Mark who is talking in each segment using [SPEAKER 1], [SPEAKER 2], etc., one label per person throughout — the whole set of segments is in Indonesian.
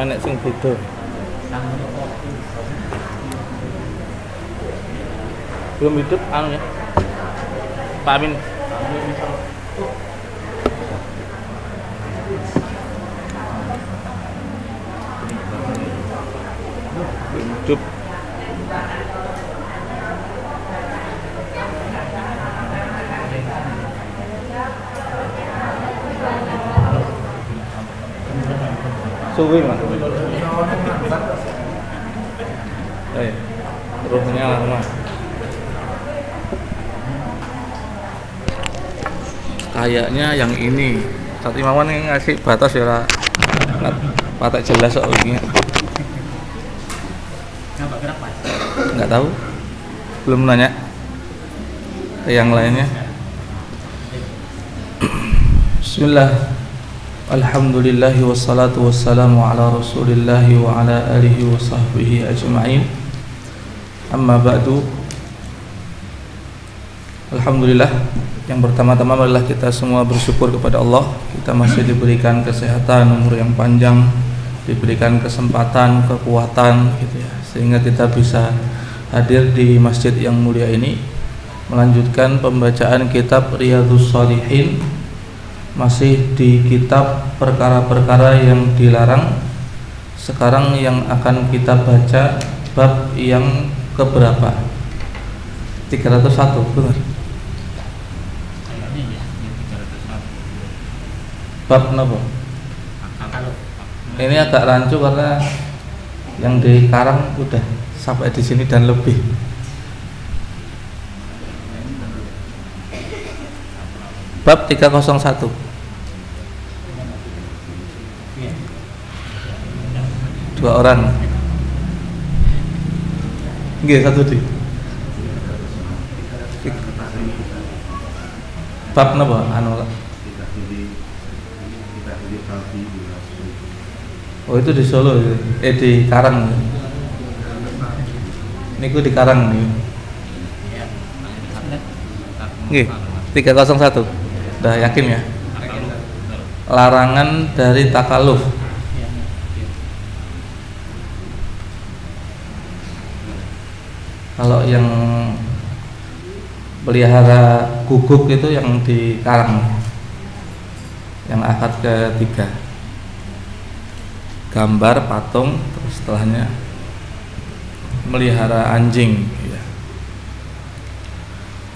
[SPEAKER 1] enek sing beda. Belum hidup anu ya. Pak Amin. Hidup. Suwi mas. Ruhnya lama. Kayaknya yang ini. Saat Imawan yang ngasih batas ya, patek jelas soalnya. Nggak tahu. Belum nanya ke yang lainnya. Bismillah. Alhamdulillahi wassalatu wassalamu ala rasulillahi wa ala alihi wa sahbihi ajma'in. Amma ba'du. Alhamdulillah, yang pertama-tama adalah kita semua bersyukur kepada Allah. Kita masih diberikan kesehatan, umur yang panjang, diberikan kesempatan, kekuatan gitu ya, sehingga kita bisa hadir di masjid yang mulia ini melanjutkan pembacaan kitab Riyadhus Shalihin, masih di kitab perkara-perkara yang dilarang. Sekarang yang akan kita baca bab yang keberapa? 301, benar? Bab apa? Ini agak rancu karena yang dikarang udah sampai di sini dan lebih. Bab 301. Dua orang. Nggih, satu di. Bab napa anu? Oh, itu di Solo, di Karang. Niku di Karang nih. Nggih, 301. Udah yakin ya? Larangan dari takaluf. Kalau yang pelihara guguk itu yang di Karang, yang akad ketiga, gambar patung, terus setelahnya melihara anjing ya.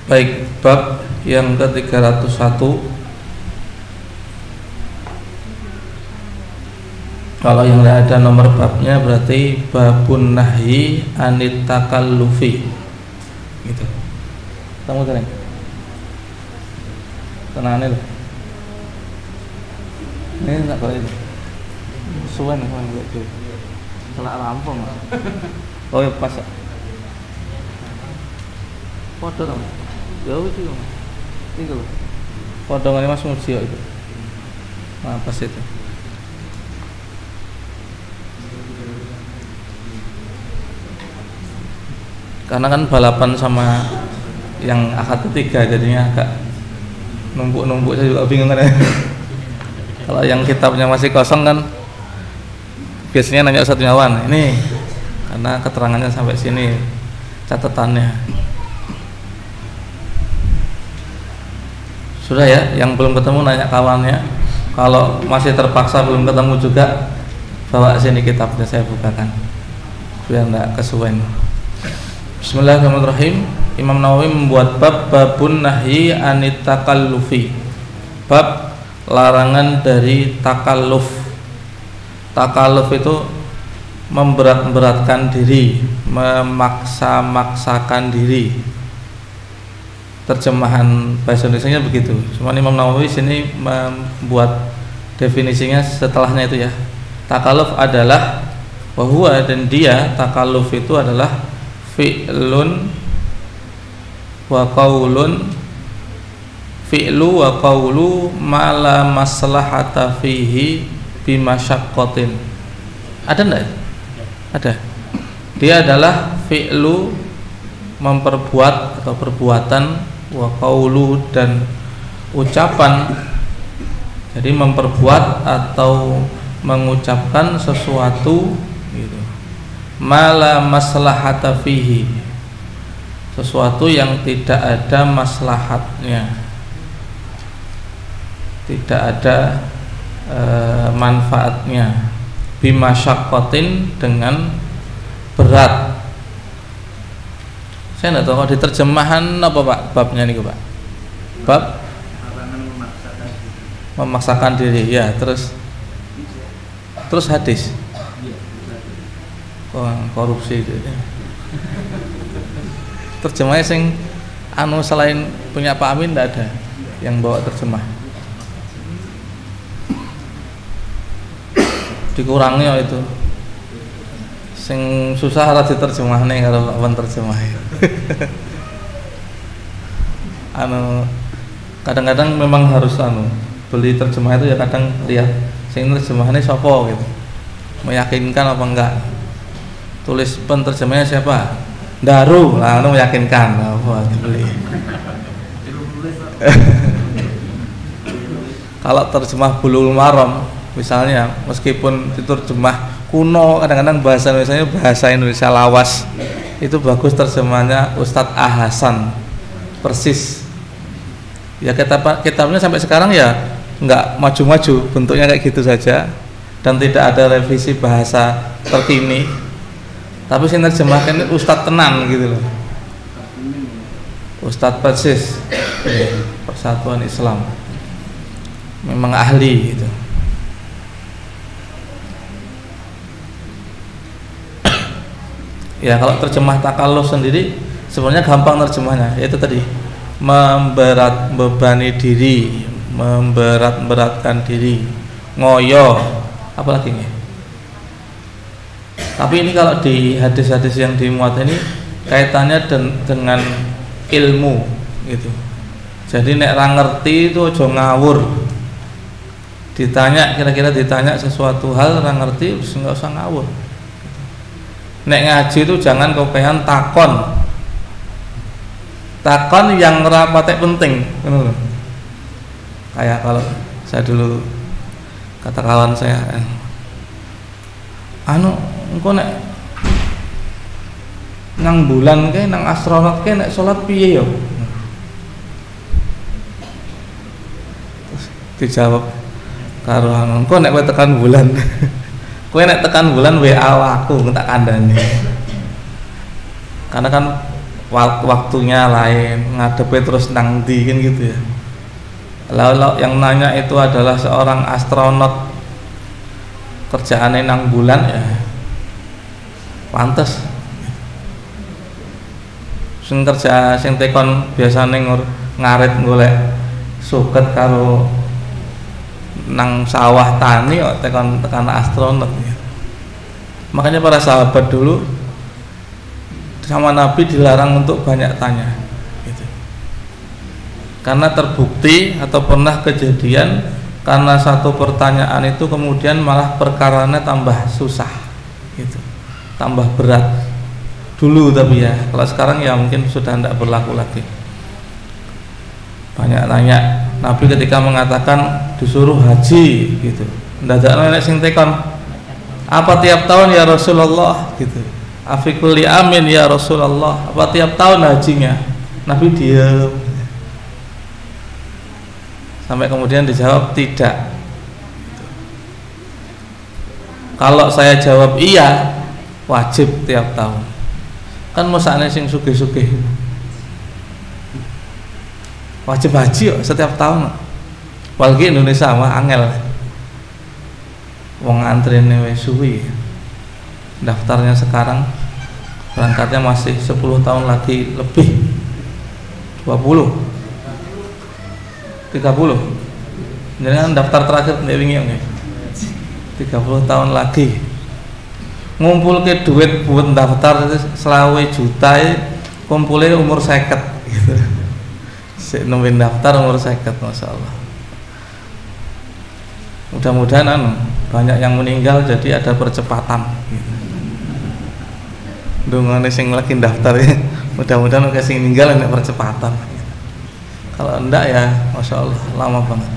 [SPEAKER 1] Baik, bab yang ke-301. Kalau yang tidak ada nomor babnya berarti babun nahyi anit takallufi gitu. Kamu tenang. Tenangnya loh. Ini enggak boleh itu. Suwen kan gitu. Salah rampung. Oh ya pas. Foto dong. Jauh sih dong. Tinggal. Potongannya Mas Murcio itu. Nah, pas itu. Karena kan balapan sama yang akad ketiga jadinya agak numpuk-numpuk, saya juga bingung kan ya. Kalau yang kitabnya masih kosong kan biasanya nanya Ustaz Imawan ini, karena keterangannya sampai sini catatannya. Sudah ya, yang belum ketemu nanya kawannya. Kalau masih terpaksa belum ketemu juga, bawa sini kitabnya saya bukakan biar enggak kesuwen. Bismillahirrahmanirrahim. Imam Nawawi membuat bab babun nahyi anit takallufi. Bab larangan dari takalluf. Takalluf itu memberat-beratkan diri, memaksa-maksakan diri. Terjemahan bahasa Indonesianya begitu. Cuma Imam Nawawi sini membuat definisinya setelahnya itu ya. Takalluf adalah bahwa dan dia takalluf itu adalah fi'lun wa qaulun, fi'lu wa qaulu ma la maslahata fihi bimasyaqqatin. Ada enggak? Ada. Dia adalah fi'lu, memperbuat atau perbuatan, wa qaulu dan ucapan. Jadi memperbuat atau mengucapkan sesuatu gitu, mala maslahata fihi, sesuatu yang tidak ada maslahatnya, tidak ada manfaatnya, bimasyaqqatin, dengan berat. Saya tidak tahu kalau di terjemahan apa Pak babnya nih Pak. Bab memaksakan diri, ya. Terus hadis korupsi itu. Terjemahnya sing anu selain punya Pak Amin tidak ada yang bawa terjemah. Dikurangnya itu. Sing susah ora diterjemahne karo lawan terjemah. Anu kadang-kadang memang harus beli terjemah itu ya, kadang lihat sing terjemahannya sapa gitu, meyakinkan apa enggak, tulis penterjemahnya siapa, Daru lah, meyakinkan apa dibeli. Kalau terjemah Bulughul Maram misalnya, meskipun diterjemah kuno, kadang-kadang misalnya bahasa Indonesia lawas, itu bagus terjemahannya Ustadz Ahasan, persis. Ya kitabnya sampai sekarang ya nggak maju-maju, bentuknya kayak gitu saja dan tidak ada revisi bahasa terkini, tapi sih terjemahkan Ustadz tenan gitu loh, Ustadz persis Persatuan Islam, memang ahli gitu. Ya kalau terjemah takalluf sendiri sebenarnya gampang terjemahnya, yaitu tadi membebani diri, memberatkan diri, ngoyo, apalagi nih. Tapi ini kalau di hadis-hadis yang dimuat ini kaitannya dengan ilmu gitu. Jadi nek ra ngerti itu aja ngawur. Ditanya, kira-kira ditanya sesuatu hal ra ngerti, wis enggak usah ngawur. Nek ngaji itu jangan kepean takon. Takon yang ora patek penting, ngono lho. Kayak kalau saya dulu kata kawan saya, engko nek nang bulan ke, nang astronot ke, nek sholat piye yo? Terus dijawab karo engko nek kowe tekan bulan. Kowe nek tekan bulan WA aku tak kandhani. Karena kan waktunya lain, ngadepe terus nang ndi kan gitu ya. Lalu yang nanya itu adalah seorang astronot, kerjaannya nang bulan, ya pantes. Sing kerja sing tekon biasane ngarit golek suket karo nang sawah tani kok tekan astronot ya. Makanya para sahabat dulu sama Nabi dilarang untuk banyak tanya gitu. Karena terbukti atau pernah kejadian karena satu pertanyaan itu kemudian malah perkaranya tambah susah gitu, tambah berat dulu. Tapi ya kalau sekarang ya mungkin sudah tidak berlaku lagi. Banyak tanya, Nabi ketika mengatakan disuruh haji gitu, ndadak nek sing tekon apa tiap tahun ya Rasulullah gitu, afikuli amin ya Rasulullah, apa tiap tahun hajinya? Nabi diam sampai kemudian dijawab tidak. Kalau saya jawab iya, wajib tiap tahun. Kan mosane sing sugih-sugih wajib haji kok setiap tahun. Apalagi Indonesia mah angel. Wong antrene wis suwi. Daftarnya sekarang berangkatnya masih 10 tahun lagi lebih. 20 30. Jadi kan daftar terakhir nek wingi nggih. 30 tahun lagi. Ngumpulke duit buat daftar itu 20 juta, kumpulnya umur 50 gitu. Nungguin daftar umur 50, Masya Allah. Mudah-mudahan banyak yang meninggal jadi ada percepatan gitu. Dungane sing lagi daftar ya, mudah-mudahan sing meninggal ada percepatan gitu. Kalau enggak ya Masya Allah lama banget.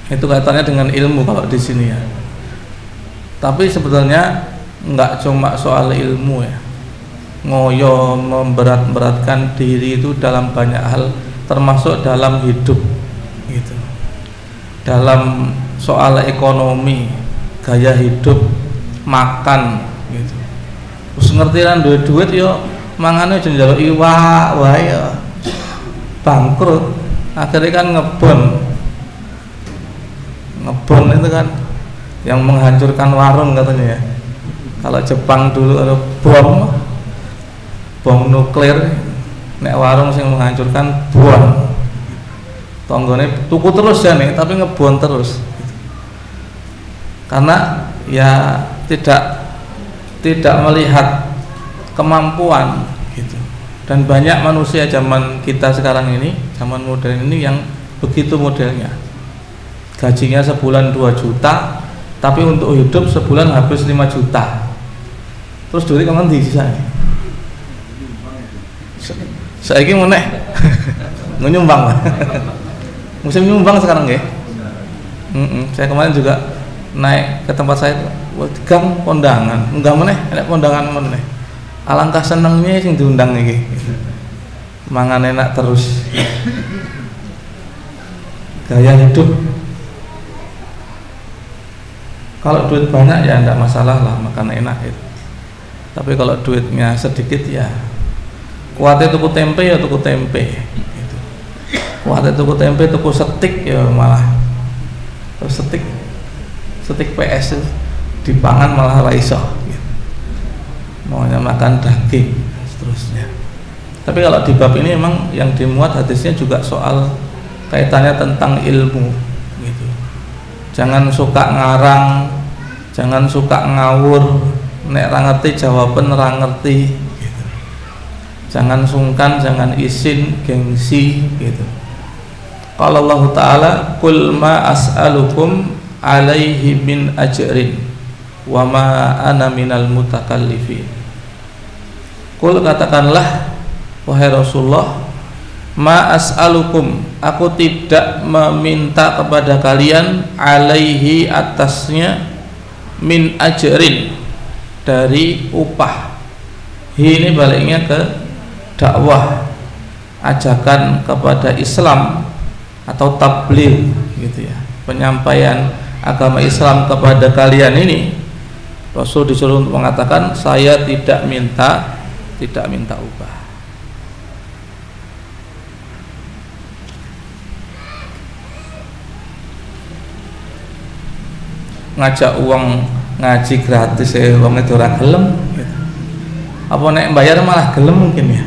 [SPEAKER 1] Itu kaitannya dengan ilmu kalau di sini ya. Tapi sebetulnya nggak cuma soal ilmu ya. Ngoyo memberat-beratkan diri itu dalam banyak hal, termasuk dalam hidup gitu. Dalam soal ekonomi, gaya hidup, makan gitu. Terus ngerti kan duit yo mangane aja njaluk iwak wae ya. Bangkrut. Akhirnya kan ngebon itu kan yang menghancurkan warung katanya ya. Kalau Jepang dulu ada bom nuklir, nek warung sing menghancurkan bom. Tonggone tuku terus ya nih, tapi ngebon terus. Karena ya tidak melihat kemampuan gitu. Dan banyak manusia zaman kita sekarang ini, zaman modern ini yang begitu modelnya. Gajinya sebulan 2 juta, tapi untuk hidup sebulan habis 5 juta. Terus duit kamu di sisa. Saiki meneh nyumbang. Musim nyumbang sekarang nggih. Saya kemarin juga naik ke tempat saya, gang kondangan, enggak meneh, ada kondangan meneh. Alangkah senengnya sing diundang iki. Mangan enak terus. Gaya hidup. Kalau duit banyak ya enggak masalah lah, makan enak gitu. Tapi kalau duitnya sedikit ya kuatnya tuku tempe ya tuku tempe gitu. Kuatnya tuku tempe, tuku setik ya malah terus setik PS dipangan malah raiso gitu. Maunya makan daging seterusnya. Tapi kalau di bab ini memang yang dimuat hadisnya juga soal kaitannya tentang ilmu gitu. Jangan suka ngarang, jangan suka ngawur, nek ra ngerti jawaban ra ngerti gitu. Jangan sungkan, jangan isin, gengsi gitu. Qala Allah Ta'ala, "Qul ma as'alukum alaihi min ajrin wa ma ana minal mutakallifin." Qul, katakanlah wahai Rasulullah, ma as'alukum, aku tidak meminta kepada kalian, alaihi, atasnya, min ajrin, dari upah. Ini baliknya ke dakwah, ajakan kepada Islam atau tabligh gitu ya, penyampaian agama Islam kepada kalian ini. Rasul disuruh untuk mengatakan, saya tidak minta upah. Ngajak uang ngaji gratis ya wong itu ora gelem gitu. Apa nek bayar malah gelem mungkin ya.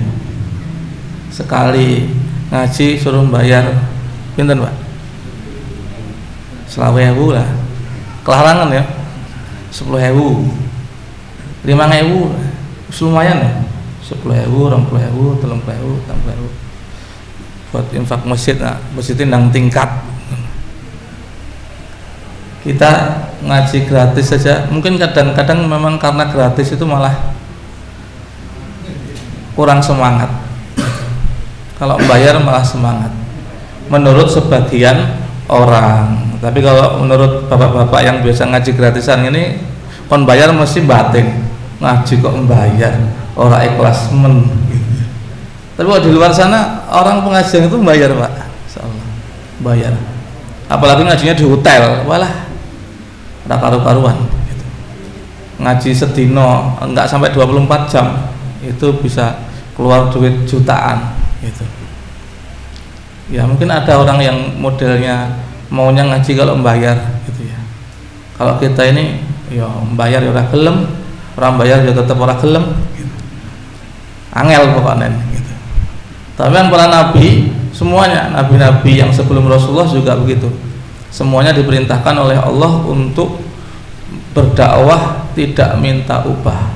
[SPEAKER 1] Sekali ngaji suruh bayar pinten, Pak? 20.000 lah. Kelarangan ya. 10.000. 5.000 lumayan ya. 10.000, 20.000, 30.000, 30.000. Buat infak masjid, nah, masjidnya nang tingkat. Kita ngaji gratis saja, mungkin kadang-kadang memang karena gratis itu malah kurang semangat. Kalau bayar malah semangat menurut sebagian orang. Tapi kalau menurut bapak-bapak yang biasa ngaji gratisan ini, kon bayar mesti batin, ngaji kok membayar, orang ikhlas men. Tapi kalau di luar sana orang pengajian itu bayar, Pak, insyaallah bayar. Apalagi ngajinya di hotel, walah ada karu-karuan gitu. Ngaji sedino enggak sampai 24 jam itu bisa keluar duit jutaan gitu. Ya mungkin ada orang yang modelnya maunya ngaji kalau membayar gitu ya. Kalau kita ini ya membayar ya ora gelem, orang bayar ya tetap ora gelem gitu. Angel pokoknya gitu. Tapi yang para nabi semuanya, nabi-nabi yang sebelum Rasulullah juga begitu. Semuanya diperintahkan oleh Allah untuk berdakwah tidak minta upah.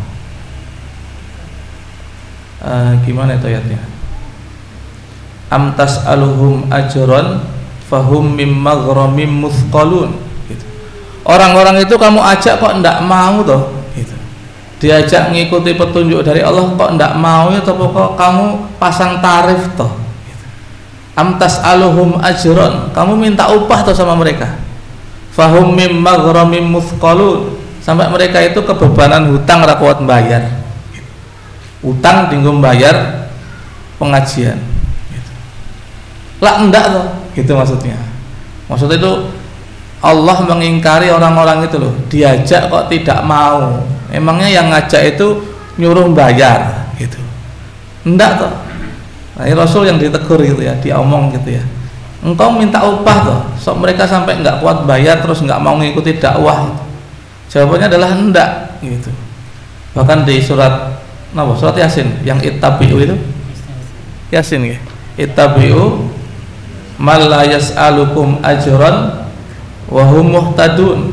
[SPEAKER 1] Gimana itu ayatnya? Am tas'aluhum ajran fahum mim maghramim muthqalun gitu. Orang-orang itu kamu ajak kok ndak mau toh gitu. Diajak ngikuti petunjuk dari Allah kok ndak mau ya, atau kok kamu pasang tarif toh gitu. Am tas'aluhum ajran, kamu minta upah toh sama mereka. fahum mim maghramim muthqalun, sampai mereka itu kebebanan hutang ra kuat bayar. Utang tinggal bayar pengajian gitu. Lah enggak toh, gitu maksudnya. Maksudnya itu Allah mengingkari orang-orang itu loh, diajak kok tidak mau. Emangnya yang ngajak itu nyuruh bayar gitu. Enggak toh. Nah, ini Rasul yang ditegur gitu ya, diomong gitu ya. Engkau minta upah toh, sok mereka sampai enggak kuat bayar terus enggak mau mengikuti dakwah gitu. Jawabannya adalah enggak gitu. Bahkan di surat surat Yasin yang ittabi'u itu Yasin ya. Ittabi'u man la yas'alukum ajran wa hum muhtadun.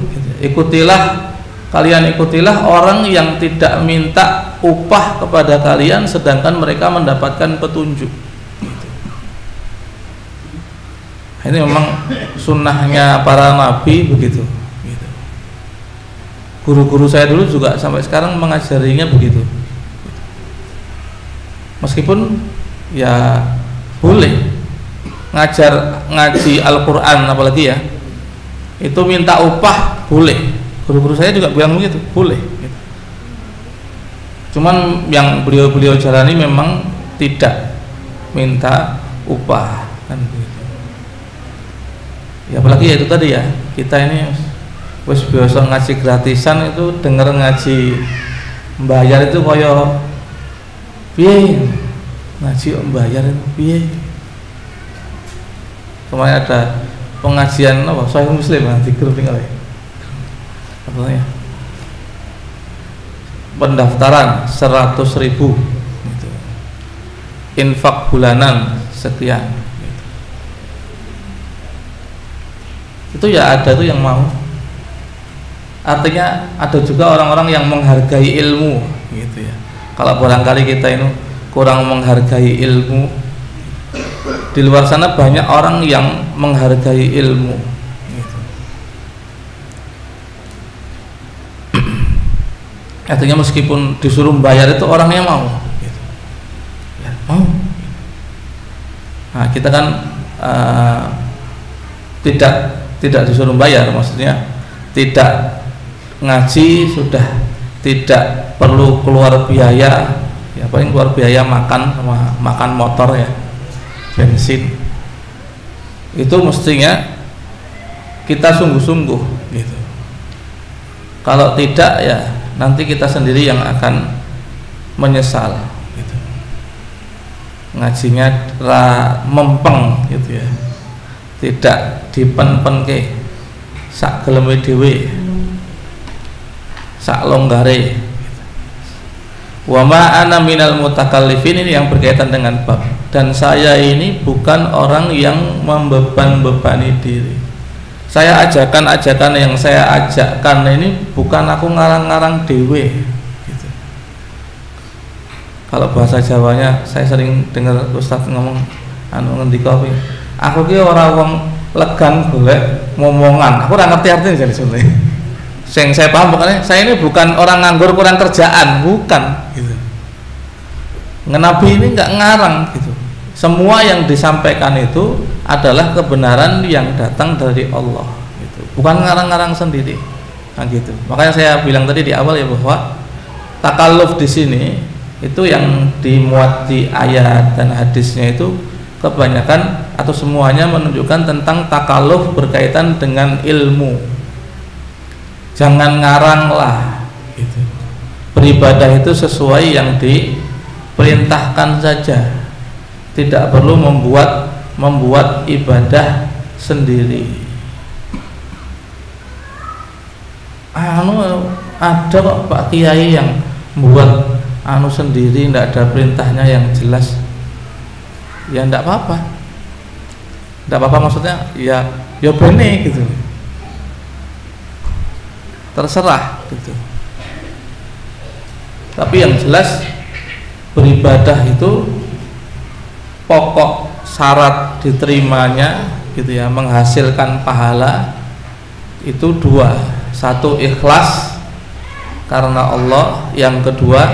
[SPEAKER 1] Kalian ikutilah orang yang tidak minta upah kepada kalian sedangkan mereka mendapatkan petunjuk. Ini memang sunnahnya para nabi begitu. Guru-guru saya dulu juga sampai sekarang mengajarinya begitu. Meskipun ya boleh ngaji Al-Quran apalagi ya, itu minta upah boleh. Guru-guru saya juga bilang begitu, boleh gitu. Cuman yang beliau jalani memang tidak minta upah kan begitu. Ya apalagi ya itu tadi ya, kita ini wis biasa ngaji gratisan, itu denger ngaji bayar itu koyo piye, ngaji bayar itu piye. Kemarin ada pengajian Sahih Muslim di grup tinggal ya. Apa ya? Pendaftaran 100.000 gitu. Infak bulanan sekian gitu. Itu ya ada tuh yang mau. Artinya ada juga orang-orang yang menghargai ilmu gitu ya. Kalau barangkali kita ini kurang menghargai ilmu, di luar sana banyak orang yang menghargai ilmu gitu. Artinya meskipun disuruh bayar itu orangnya mau gitu. Ya, mau. Nah kita kan tidak disuruh bayar, maksudnya tidak ngaji sudah tidak perlu keluar biaya, ya paling keluar biaya makan sama makan motor ya, bensin. Itu mestinya kita sungguh-sungguh gitu. Kalau tidak ya nanti kita sendiri yang akan menyesal gitu. Ngajinya mempeng gitu ya, tidak dipen-penke sak geleme dhewe, sak longgare. Wa ma ana minal mutakallifin, ini yang berkaitan dengan bab. Dan saya ini bukan orang yang membeban-bebani diri. Saya ajakan-ajakan yang saya ajakkan ini bukan aku ngarang-ngarang dewe gitu. Kalau bahasa Jawanya saya sering dengar Ustaz ngomong ngendika kuwi, aku ki ora wong legan golek ngomongan. Aku ora ngerti artinya jadi sebenarnya. Yang saya paham bukannya saya ini bukan orang nganggur kurang kerjaan, bukan gitu. Nabi ini nggak ngarang gitu. Semua yang disampaikan itu adalah kebenaran yang datang dari Allah gitu. Bukan ngarang-ngarang sendiri. Nah gitu. Makanya saya bilang tadi di awal ya bahwa takalluf di sini itu yang dimuat di ayat dan hadisnya itu kebanyakan atau semuanya menunjukkan tentang takalluf berkaitan dengan ilmu. Jangan ngarang lah gitu. Beribadah itu sesuai yang diperintahkan saja, tidak perlu membuat ibadah sendiri. Ada kok Pak Kiai yang buat sendiri, tidak ada perintahnya yang jelas. Ya tidak apa-apa, tidak apa-apa, maksudnya ya bener gitu, terserah gitu. Tapi yang jelas beribadah itu pokok syarat diterimanya gitu ya, menghasilkan pahala itu dua. Satu, ikhlas karena Allah. Yang kedua,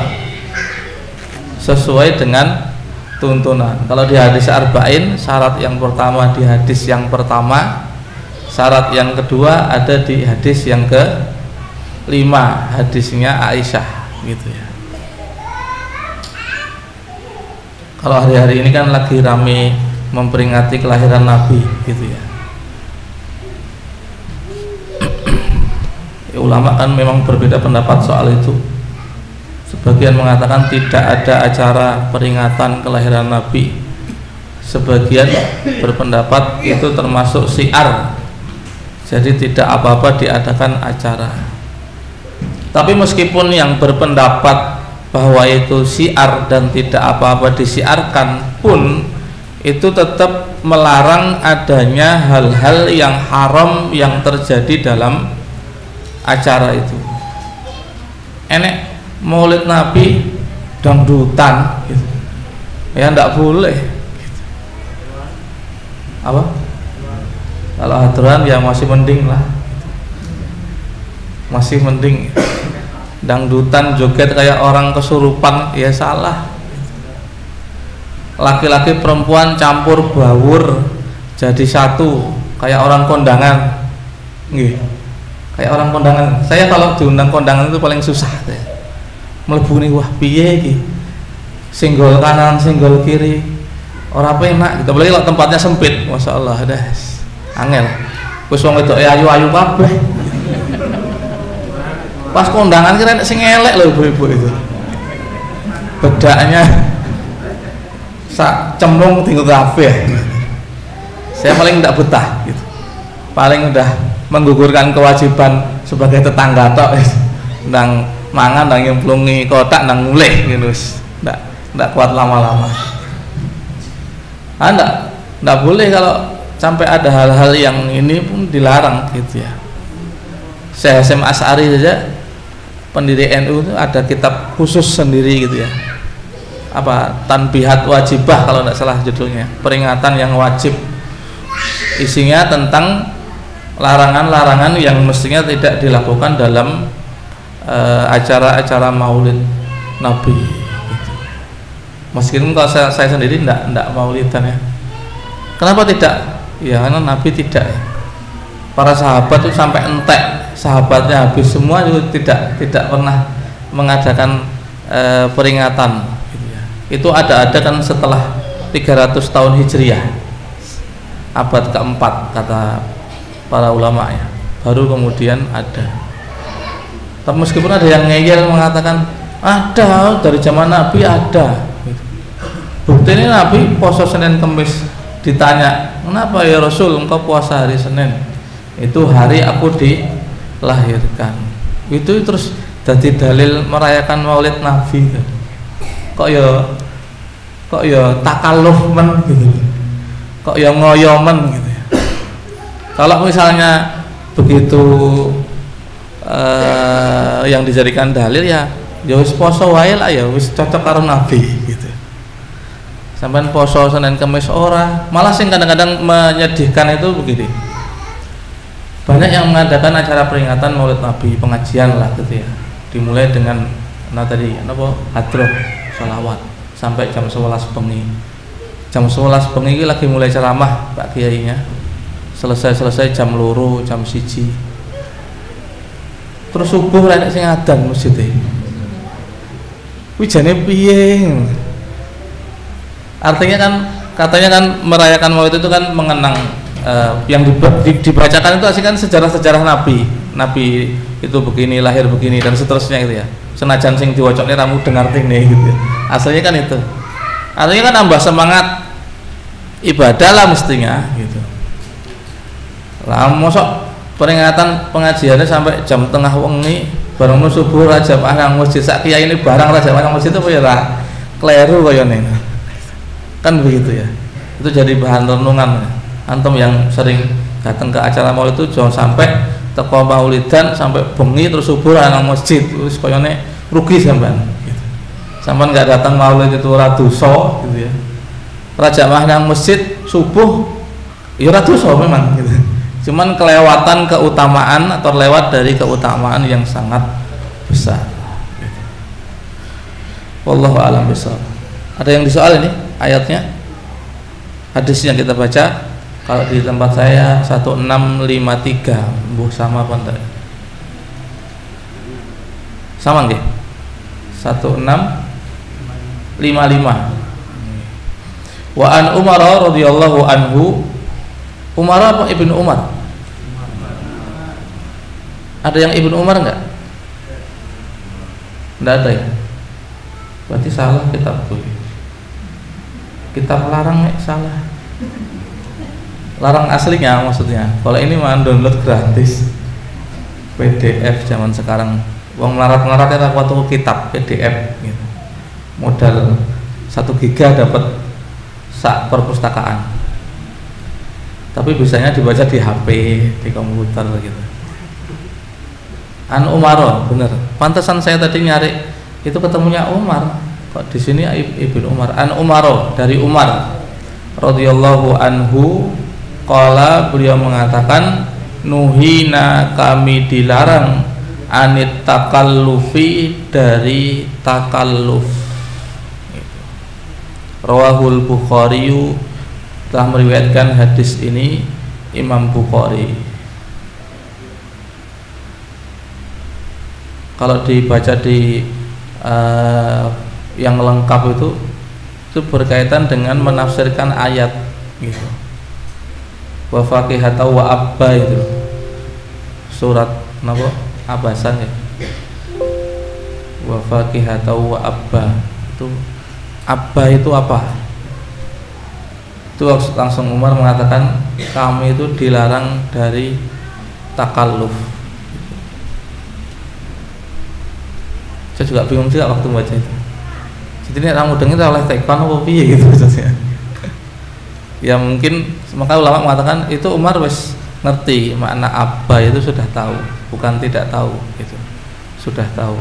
[SPEAKER 1] sesuai dengan tuntunan. Kalau di hadis arba'in, syarat yang pertama di hadis yang pertama, Syarat yang kedua ada di hadis yang ke-5, hadisnya Aisyah gitu ya. Kalau hari-hari ini kan lagi rame memperingati kelahiran Nabi gitu ya. Ulama kan memang berbeda pendapat soal itu. Sebagian mengatakan tidak ada acara peringatan kelahiran Nabi. Sebagian berpendapat itu termasuk syiar. Jadi tidak apa-apa diadakan acara. Tapi meskipun yang berpendapat bahwa itu syiar dan tidak apa-apa disiarkan pun, itu tetap melarang adanya hal-hal yang haram yang terjadi dalam acara itu. Enek maulid Nabi dangdutan gitu. Ya ndak boleh gitu. Apa? Kalau aturan ya masih mending lah, masih mending. Dangdutan joget kayak orang kesurupan ya salah. Laki-laki perempuan campur baur jadi satu kayak orang kondangan, nggih. Kayak orang kondangan. Saya kalau diundang kondangan itu paling susah ya. Mlebu nih wah piye iki? Singgol kanan, singgol kiri. Ora penak gitu. Apalagi kalau tempatnya sempit, Masya Allah dah. Angel, wis wong wedok ayu-ayu kabeh. Pas kondangan kira nek sing elek lho ibu-ibu itu. Bedaknya sak cemplung tinggal kabeh. Saya paling tidak betah gitu. Paling udah menggugurkan kewajiban sebagai tetangga tok nang mangan nang nyemplungi kotak nang mulih gitu. Ndak kuat lama-lama. Ndak boleh kalau sampai ada hal-hal yang ini pun dilarang gitu ya. Syekh Hasyim Asy'ari saja pendiri NU itu ada kitab khusus sendiri gitu ya. Apa Tanbihat Wajibah kalau tidak salah judulnya, peringatan yang wajib. Isinya tentang larangan-larangan yang mestinya tidak dilakukan dalam acara-acara maulid Nabi gitu. Meskipun kalau saya sendiri tidak maulidan ya. Kenapa tidak? Ya karena Nabi tidak ya. Para sahabat itu sampai entek, sahabatnya habis semua itu tidak pernah mengadakan peringatan gitu ya. Itu ada kan setelah 300 tahun Hijriah, abad keempat kata para ulama ya, baru kemudian ada. Tapi meskipun ada yang ngeyel mengatakan ada dari zaman Nabi ada gitu. Bukti ini Nabi puasa Senin Kemis, ditanya kenapa ya Rasul engkau puasa hari Senin? Itu hari aku dilahirkan. Itu terus jadi dalil merayakan maulid Nabi. Kok ya takalluf men gitu. Kok ya ngoyomen gitu ya. Kalau misalnya begitu yang dijadikan dalil ya wis poso wae lah ya wis cocok karo Nabi gitu. Sampai poso Senin Kemis ora, malah sing kadang-kadang menyedihkan itu begini. Banyak yang mengadakan acara peringatan Maulid Nabi, pengajian lah gitu ya. Dimulai dengan hadroh sholawat sampai jam 11 bengi. Jam 11 bengi lagi mulai ceramah Pak Kiainya. Selesai jam 2, jam 1. Terus subuh lek sing adzan masjid e. Kuwi jane piye? Artinya kan katanya kan merayakan Maulid itu kan mengenang yang dibacakan itu asli kan sejarah-sejarah Nabi itu begini, lahir begini dan seterusnya gitu ya. Senajan sing diwacokne ramu dengar tene gitu ya. Aslinya kan itu. Artinya kan nambah semangat ibadah lah mestinya gitu. Lah mosok peringatan pengajiannya sampai jam tengah wengi bareng subuh raja nang masjid sak kiai ini barang raja nang masjid itu ya lah kleru kaya ngene. Kan begitu ya. Itu jadi bahan renungan ya. Antum yang sering datang ke acara maulid itu jangan sampai teko maulidan sampai bengi terus subuh nang masjid terus koyone rugi sampean gitu. Sampean enggak datang maulid itu ora dosa gitu ya. Raja mah nang masjid subuh ya ora dosa memang gitu. Cuman kelewatan keutamaan atau lewat dari keutamaan yang sangat besar gitu. Wallahu a'lam bishawab. Ada yang disoal ini ayatnya? Hadis yang kita baca Kalau di tempat saya 1653, buh sama apa enggak? Sama nggih? 1655. Wa an Umar radhiyallahu anhu, Umar apa Ibnu Umar? Ada yang Ibnu Umar enggak? Enggak ada ya? Berarti salah kitab tuh. Kitab larang salah. Larang aslinya maksudnya. Kalau ini mah download gratis PDF zaman sekarang. Wong melarat-melaratnya tak waktu kitab PDF gitu. Modal 1 giga dapat sak perpustakaan. Tapi biasanya dibaca di HP, di komputer gitu. An Umar, bener. Pantesan saya tadi nyari itu ketemunya Umar. Kok di sini Ibnu Umar? An Umar, dari Umar radhiyallahu anhu, qala, beliau mengatakan, nuhina, kami dilarang, anit takallufi, dari takalluf. Rawahul Bukhari, telah meriwayatkan hadis ini Imam Bukhari. Kalau dibaca di yang lengkap itu berkaitan dengan menafsirkan ayat gitu. Wa faqihata wa abba, itu surat napa? Abasan ya. Wa faqihata wa abba, itu abba itu apa? Itu langsung Umar mengatakan kami itu dilarang dari takalluf. Saya juga bingung juga waktu baca itu. Jadi ini orang mudeng itu oleh tekpan apa piye gitu maksudnya. Ya mungkin, maka ulama mengatakan itu Umar wis ngerti makna abba itu, sudah tahu, bukan tidak tahu gitu. Sudah tahu.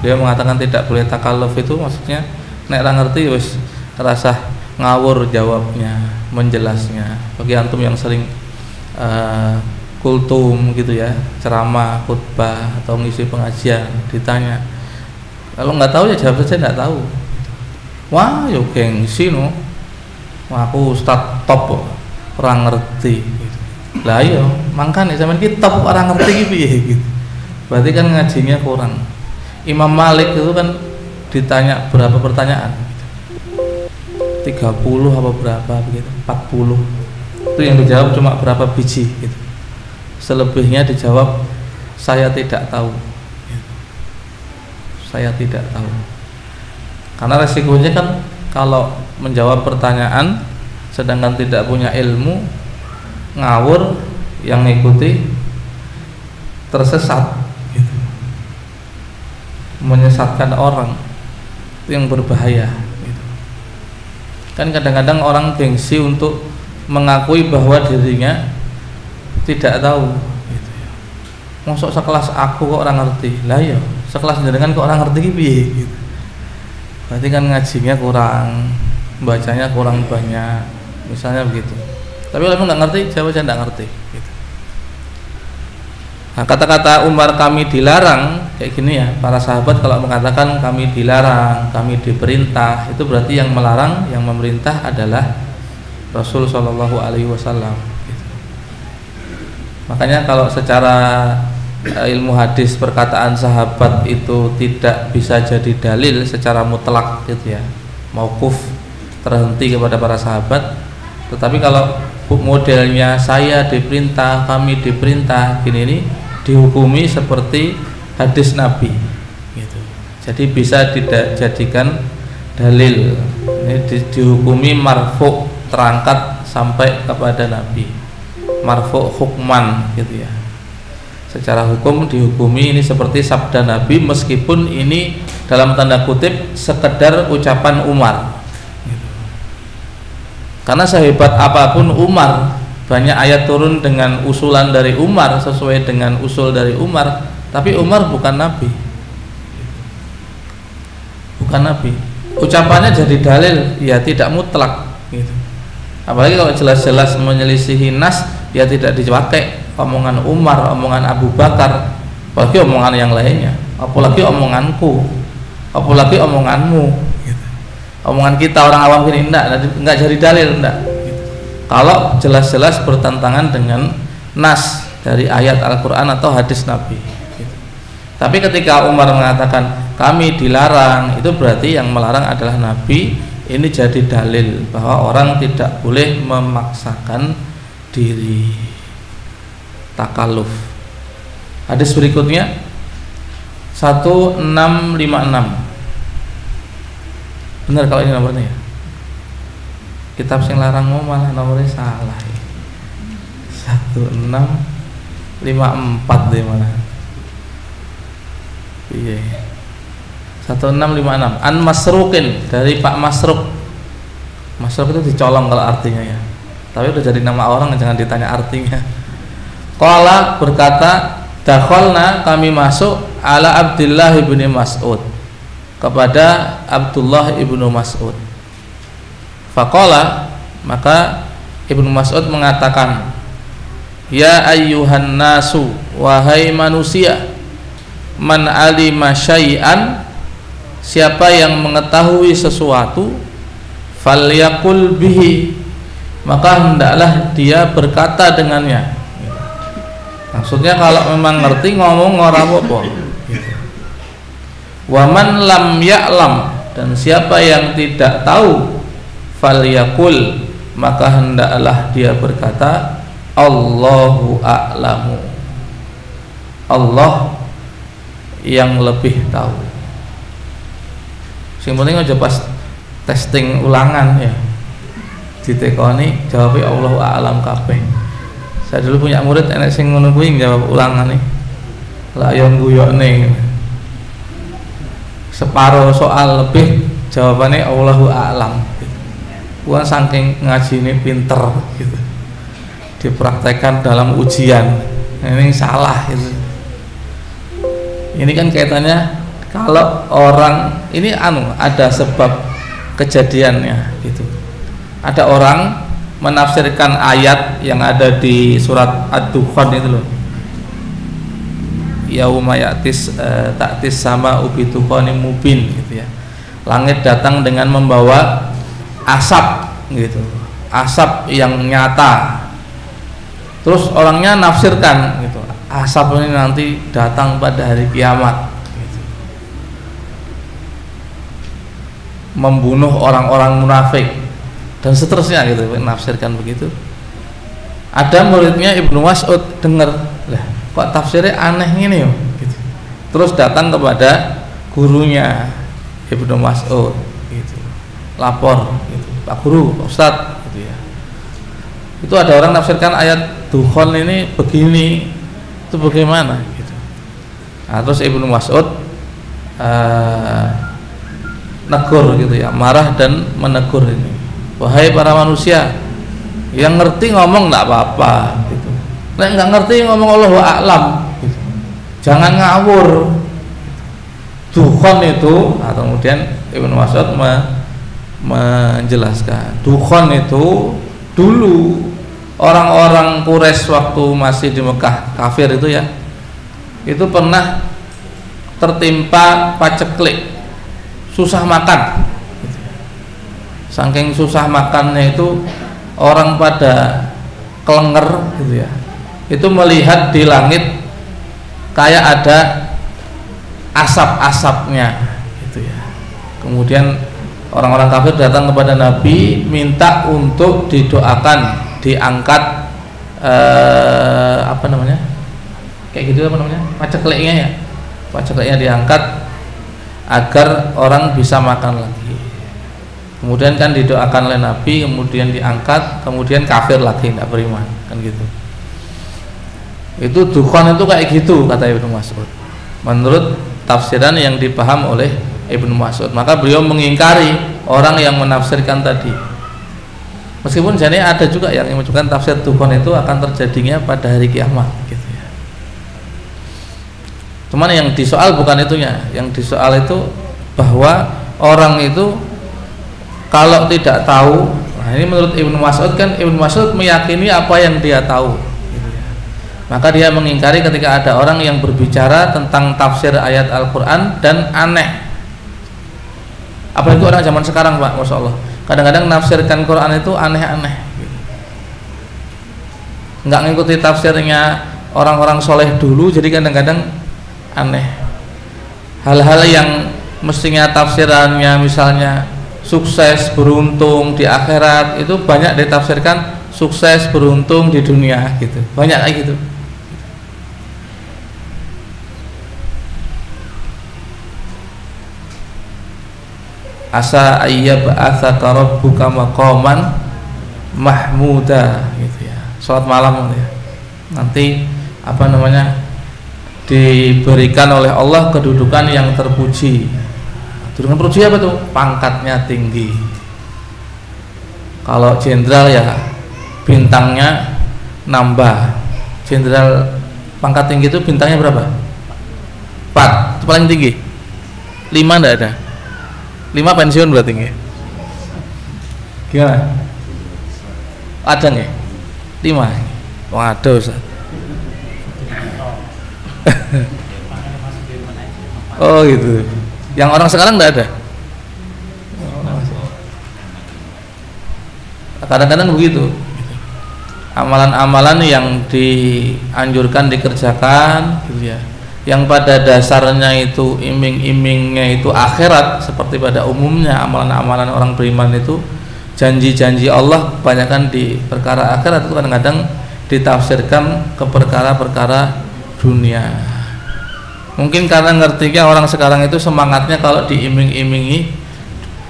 [SPEAKER 1] Dia mengatakan tidak boleh takalluf itu maksudnya nek ra ngerti wis rasa ngawur jawabnya, menjelasnya. Bagi antum yang sering kultum gitu ya, ceramah, khutbah atau ngisi pengajian, ditanya, kalau nggak tahu ya jawab saja nggak tahu. Wah, yo gengsi no. Wah, aku ustad top kok, orang ngerti. Lah iya, makanya zaman kita top orang ngerti gitu ya gitu. Berarti kan ngajinya kurang. Imam Malik itu kan ditanya berapa pertanyaan? 30 apa berapa begitu? 40. Itu yang dijawab cuma berapa biji gitu. Selebihnya dijawab saya tidak tahu. Saya tidak tahu. Karena resikonya kan kalau menjawab pertanyaan sedangkan tidak punya ilmu, ngawur, yang ngikuti tersesat gitu. Menyesatkan orang, itu yang berbahaya gitu. Kan kadang-kadang orang gengsi untuk mengakui bahwa dirinya tidak tahu gitu. Masuk sekelas aku kok orang ngerti. Lah ya, sekelas jenengan kok orang ngerti piye gitu. Berarti kan ngajinya kurang, bacanya kurang banyak, misalnya begitu. Tapi kalau nggak ngerti, jawab aja nggak ngerti gitu. Nah, kata-kata Umar kami dilarang kayak gini ya, para sahabat kalau mengatakan kami dilarang, kami diperintah, itu berarti yang melarang, yang memerintah adalah Rasul Shallallahu Alaihi Wasallam gitu. Makanya kalau secara ilmu hadis perkataan sahabat itu tidak bisa jadi dalil secara mutlak gitu ya, mauquf, terhenti kepada para sahabat. Tetapi kalau modelnya saya diperintah, kami diperintah gini, ini dihukumi seperti hadis Nabi gitu. Jadi bisa dijadikan dalil. Ini dihukumi marfu', terangkat sampai kepada Nabi, marfu' hukman gitu ya. Secara hukum dihukumi ini seperti sabda Nabi, meskipun ini dalam tanda kutip sekedar ucapan Umar gitu. Karena sehebat apapun Umar, banyak ayat turun dengan usulan dari Umar, sesuai dengan usul dari Umar, tapi Umar bukan Nabi, bukan Nabi. Ucapannya jadi dalil, ya tidak mutlak gitu. Apalagi kalau jelas-jelas menyelisihi nas, ya tidak dipakai omongan Umar, omongan Abu Bakar, apalagi omongan yang lainnya, apalagi omonganku, apalagi omonganmu gitu. Omongan kita orang awam gini enggak jadi dalil, enggak gitu. kalau jelas-jelas bertentangan dengan nas dari ayat Al-Quran atau hadis Nabi gitu. Tapi ketika Umar mengatakan kami dilarang, itu berarti yang melarang adalah Nabi. Ini jadi dalil bahwa orang tidak boleh memaksakan diri, takalluf. Hadis berikutnya 1656. Benar kalau ini nomornya ya? Kitab sing larang mau malah nomornya salah. 1654 deh malah. Iya. 1656 An Masruqin, dari Pak Masruq. Masruq itu dicolong kalau artinya ya. Tapi udah jadi nama orang, jangan ditanya artinya. Qala berkata, dakhalna kami masuk ala Abdullah ibn Mas'ud, kepada Abdullah ibnu Mas'ud. Faqala, maka Ibnu Mas'ud mengatakan, ya ayyuhan nasu, wahai manusia, man alima syai'an, siapa yang mengetahui sesuatu, falyaqul bihi, maka hendaklah dia berkata dengannya. Maksudnya kalau memang ngerti ngomong ora apa-apa. Wa man lam ya'lam, dan siapa yang tidak tahu, falyaqul, maka hendaklah dia berkata Allahu a'lamu, Allah yang lebih tahu. Sing penting aja pas testing ulangan ya ditekoni jawabnya Allahu a'lam kabeh. Saya dulu punya murid enek sing ngono kuwi jawab ulangan nih lah yang guyokne, separuh soal lebih jawabannya Allahu a'lam gitu. Bukan saking ngajine pinter gitu, dipraktekkan dalam ujian ini salah gitu. Ini kan kaitannya kalau orang ini ada sebab kejadiannya gitu. Ada orang menafsirkan ayat yang ada di surat Ad-Dukhan itu loh. Yauma ya'tis ta'tis sama ubituqanim mubin gitu ya. Langit datang dengan membawa asap gitu. Asap yang nyata. Terus orangnya nafsirkan gitu. Asap ini nanti datang pada hari kiamat. Membunuh orang-orang munafik dan seterusnya gitu, menafsirkan begitu. Ada muridnya Ibnu Mas'ud dengar, lah kok tafsirnya aneh gini yo gitu. Terus datang kepada gurunya Ibnu Mas'ud gitu, lapor gitu, Pak Guru, Pak Ustadz gitu ya. Itu ada orang nafsirkan ayat Dukhan ini begini, itu bagaimana gitu. Nah, terus Ibnu Mas'ud negur gitu ya, marah dan menegur ini, wahai para manusia, yang ngerti ngomong nggak apa-apa gitu, nek nggak ngerti ngomong Allahu a'lam gitu. Jangan ngawur. Dukhan itu, nah, kemudian Ibnu Mas'ud menjelaskan, Dukhan itu dulu orang-orang Quraisy waktu masih di Mekah kafir itu ya, itu pernah tertimpa paceklik, susah makan. Saking susah makannya itu orang pada kelenger gitu ya. Itu melihat di langit kayak ada asap-asapnya gitu ya. Kemudian orang-orang kafir datang kepada Nabi minta untuk didoakan diangkat apa namanya? Kayak gitu apa namanya? Pacekliknya ya. Pacekliknya diangkat agar orang bisa makan lagi. Kemudian kan didoakan oleh Nabi, kemudian diangkat, kemudian kafir lagi, tidak beriman, kan gitu. Itu Dukhan itu kayak gitu kata Ibnu Mas'ud. Menurut tafsiran yang dipaham oleh Ibnu Mas'ud, maka beliau mengingkari orang yang menafsirkan tadi. Meskipun jadi ada juga yang menunjukkan tafsir Dukhan itu akan terjadinya pada hari kiamat gitu ya. Cuman yang disoal bukan itunya, yang disoal itu bahwa orang itu kalau tidak tahu, nah ini menurut Ibnu Mas'ud kan, Ibnu Mas'ud meyakini apa yang dia tahu gitu ya. Maka dia mengingkari ketika ada orang yang berbicara tentang tafsir ayat Al-Quran dan aneh. Apalagi orang zaman sekarang Pak, Masya Allah, kadang-kadang nafsirkan Quran itu aneh-aneh gitu. nggak ngikuti tafsirnya orang-orang soleh dulu, jadi kadang-kadang aneh. Hal-hal yang mestinya tafsirannya misalnya sukses beruntung di akhirat, itu banyak ditafsirkan sukses beruntung di dunia gitu, banyak kayak gitu. Asa ayyab'atsaka rabbuka maqaman mahmuda gitu ya. Salat malam ya. Nanti apa namanya? Diberikan oleh Allah kedudukan yang terpuji. Kedudukan terpuji apa tuh? Pangkatnya tinggi. Kalau jenderal ya bintangnya nambah. Jenderal pangkat tinggi itu bintangnya berapa? 4, itu paling tinggi. 5 enggak ada. 5 pensiun berarti nggih. Gimana? Ada nggih? 5. Wah, ada Ustaz. Oh gitu. Yang orang sekarang enggak ada. Kadang-kadang begitu. Amalan-amalan yang dianjurkan dikerjakan gitu ya, yang pada dasarnya itu iming-imingnya itu akhirat, seperti pada umumnya amalan-amalan orang beriman itu janji-janji Allah kebanyakan di perkara akhirat, itu kadang-kadang ditafsirkan ke perkara-perkara dunia. Mungkin karena ngertinya orang sekarang itu semangatnya kalau diiming-imingi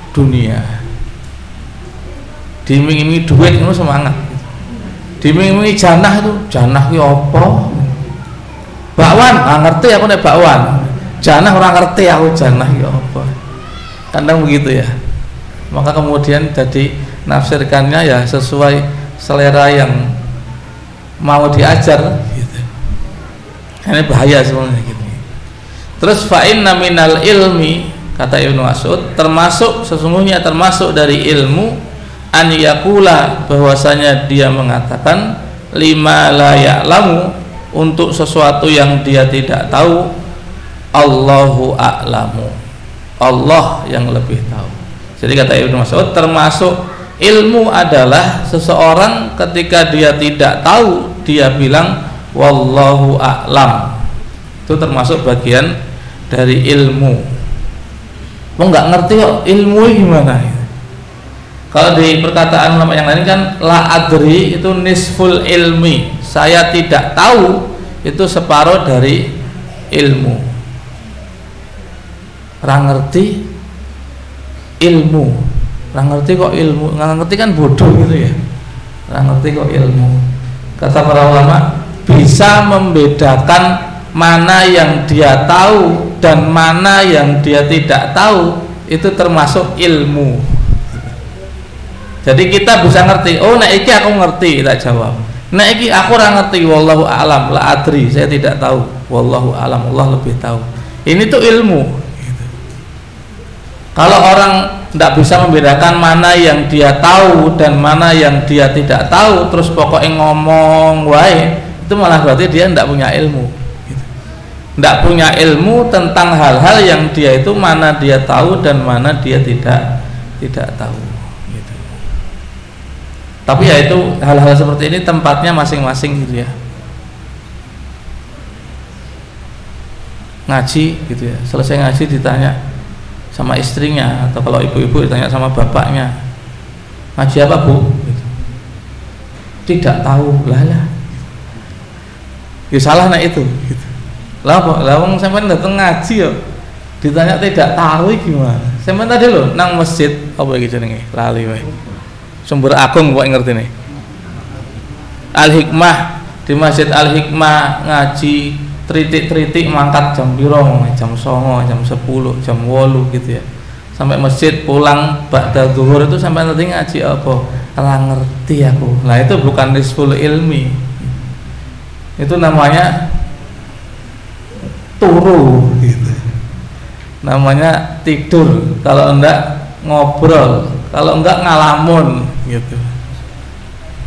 [SPEAKER 1] dunia, diiming-imingi duit itu semangat, diiming-imingi janah itu, janah itu apa? Bakwan, ngerti aku nek bakwan. Janah orang ngerti aku janah ya apa. Kadang begitu ya. Maka kemudian jadi nafsirkannya ya sesuai selera yang mau diajar gitu. Ini bahaya sebenarnya gitu. Terus fa inna minal ilmi, kata Ibnu Mas'ud, sesungguhnya termasuk dari ilmu an yaqula, bahwasanya dia mengatakan lima la ya'lamu, untuk sesuatu yang dia tidak tahu, Allahu a'lamu, Allah yang lebih tahu. Jadi kata Ibnu Mas'ud, termasuk ilmu adalah seseorang ketika dia tidak tahu, dia bilang wallahu a'lam. Itu termasuk bagian dari ilmu. Mau nggak ngerti kok ilmu gimana? Kalau di perkataan ulama yang lain kan la adri itu nisful ilmi, saya tidak tahu itu separuh dari ilmu. Orang ngerti ilmu, orang ngerti kok ilmu, nggak ngerti kan bodoh gitu ya. Orang ngerti kok ilmu. Kata para ulama, bisa membedakan mana yang dia tahu dan mana yang dia tidak tahu, itu termasuk ilmu. Jadi kita bisa ngerti, oh nek iki aku ngerti, tak jawab. Nek iki aku ora ngerti, wallahu a'lam, la adri, saya tidak tahu, wallahu a'lam, Allah lebih tahu. Ini tuh ilmu. Kalau orang tidak bisa membedakan mana yang dia tahu dan mana yang dia tidak tahu, terus pokoknya ngomong wae, itu malah berarti dia tidak punya ilmu. Tidak punya ilmu tentang hal-hal yang dia itu mana dia tahu dan mana dia tidak tahu. Tapi ya itu hal-hal seperti ini tempatnya masing-masing gitu ya. Ngaji gitu ya, selesai ngaji ditanya sama istrinya, atau kalau ibu-ibu ditanya sama bapaknya, ngaji apa bu? Gitu. Tidak tahu, lah ya salah nek itu gitu. Lah wong sampean datang ngaji ya ditanya tidak tahu gimana? Sampean tadi lho nang masjid apa iki jenenge? Lali wae. Sumber Agung kok ngerti nih. Al-Hikmah, di Masjid Al-Hikmah ngaji tritik-tritik mangkat jam piro? Jam 09, jam 10, jam 8 gitu ya. Sampai masjid pulang ba'da zuhur itu sampai nanti ngaji apa? Ora ngerti aku. Nah, itu bukan nisful ilmi. Itu namanya turu gitu. Namanya tidur, kalau enggak ngobrol, kalau enggak ngalamun gitu.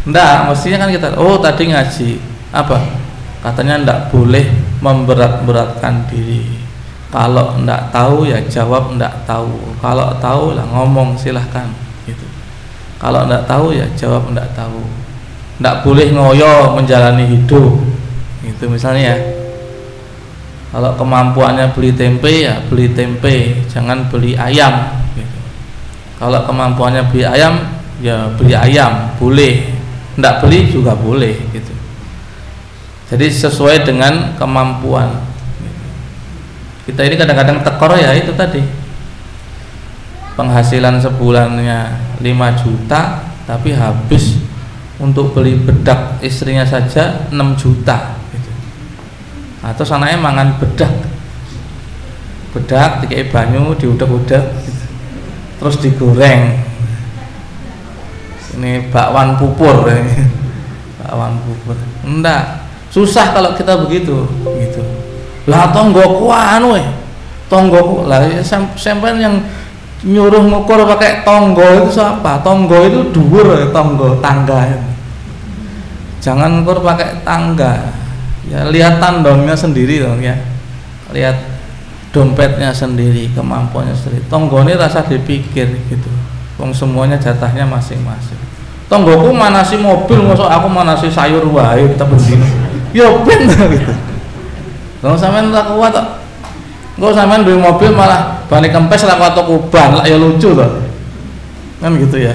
[SPEAKER 1] Enggak, mestinya kan kita, oh tadi ngaji apa? Katanya enggak boleh memberat-beratkan diri. Kalau enggak tahu ya jawab enggak tahu. Kalau tahu lah ngomong silahkan gitu. Kalau enggak tahu ya jawab enggak tahu. Nggak boleh ngoyo menjalani hidup gitu misalnya ya. Kalau kemampuannya beli tempe ya beli tempe, jangan beli ayam gitu. Kalau kemampuannya beli ayam ya beli ayam, boleh. Nggak beli juga boleh gitu. Jadi sesuai dengan kemampuan. Kita ini kadang-kadang tekor ya itu tadi, penghasilan sebulannya 5 juta tapi habis untuk beli bedak istrinya saja 6 juta gitu. Atau anaknya mangan bedak dikai banyu diudak-udak gitu. Terus digoreng, ini bakwan pupur ini. Bakwan pupur enggak, susah kalau kita begitu gitu. Lah tonggoku anu tonggoku lah sampean yang nyuruh ngukur pakai tonggo itu siapa? Tonggo itu dhuwur, tonggo tangga. Jangan ngukur pakai tangga. Ya lihat tandongnya sendiri dong ya. Lihat dompetnya sendiri, kemampuannya sendiri. Tonggo ini rasa dipikir gitu. Wong semuanya jatahnya masing-masing. Tonggoku manasi mobil, masuk aku manasi sayur wae kita bendino. Ya ben gitu. Kalau sampean tak kuat kok. Engko sampean duwe mobil malah bani kempes ra kuat kuban, lah ya lucu toh. Kan gitu ya.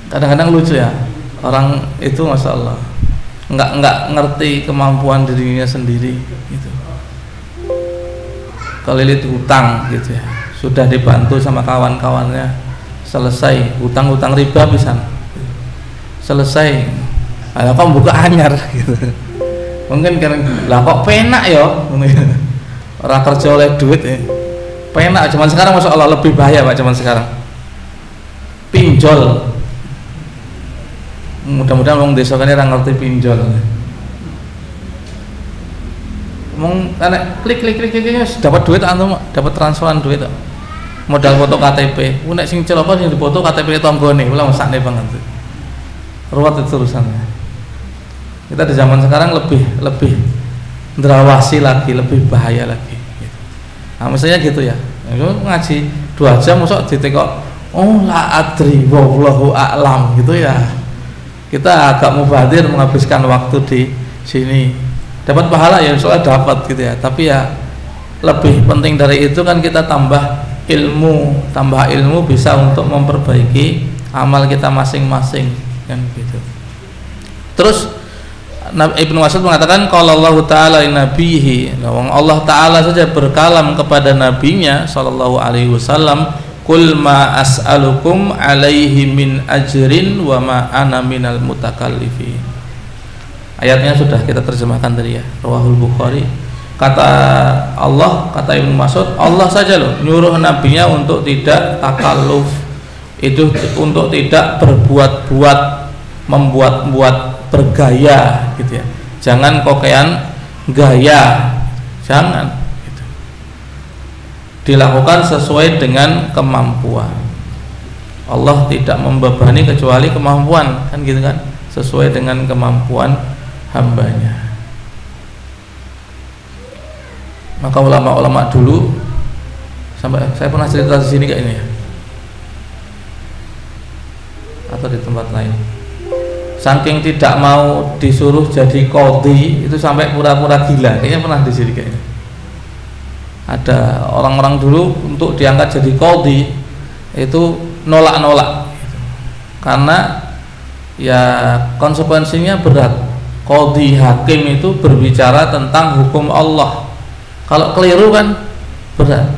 [SPEAKER 1] Kadang-kadang lucu ya. Orang itu Masya Allah enggak ngerti kemampuan dirinya sendiri gitu. Kelilit hutang gitu ya. Sudah dibantu sama kawan-kawannya, selesai hutang-hutang riba pisan. Selesai. Ayo kok buka anyar gitu. Mungkin kan lah kok penak ya orang kerja oleh duit ya. Penak cuman sekarang Masya Allah lebih bahaya Pak, cuman sekarang pinjol. Mudah-mudahan orang desa kan orang ngerti pinjol. Ngomong klik dapat duit antum, dapat transferan duit modal foto KTP. Nek sing celaka sing dipoto KTP tanggane, ulah mesakne banget. Ruwet itu urusannya. Kita di zaman sekarang lebih ndrawasi lagi, lebih bahaya lagi gitu. Nah misalnya gitu ya, ngaji 2 jam mosok ditekok oh la adri wallahu a'lam gitu ya. Kita agak mubadir menghabiskan waktu di sini, dapat pahala ya soalnya dapat gitu ya, tapi ya lebih penting dari itu kan kita tambah ilmu bisa untuk memperbaiki amal kita masing-masing kan gitu. Terus Ibnu Mas'ud mengatakan kalau Allah Ta'ala nabihi, Allah Ta'ala saja berkalam kepada nabinya sallallahu alaihi wasallam, qul ma as'alukum alaihi min ajrin wa ma ana minal mutakallifin. Ayatnya sudah kita terjemahkan tadi ya, Rawahul Bukhari. Kata Allah, kata Ibnu Mas'ud, Allah saja loh nyuruh nabinya untuk tidak takalluf, itu untuk tidak berbuat-buat, membuat-buat, bergaya gitu ya. Jangan kokean gaya, jangan gitu. Dilakukan sesuai dengan kemampuan. Allah tidak membebani kecuali kemampuan, kan gitu kan, sesuai dengan kemampuan hambanya. Maka ulama-ulama dulu, sampai saya pernah cerita di sini kayak ini ya, atau di tempat lain, saking tidak mau disuruh jadi qadhi itu sampai pura-pura gila, kayaknya pernah di sini kayaknya. Ada orang-orang dulu untuk diangkat jadi qadhi itu nolak-nolak karena ya konsekuensinya berat. Qadhi hakim itu berbicara tentang hukum Allah, kalau keliru kan berat.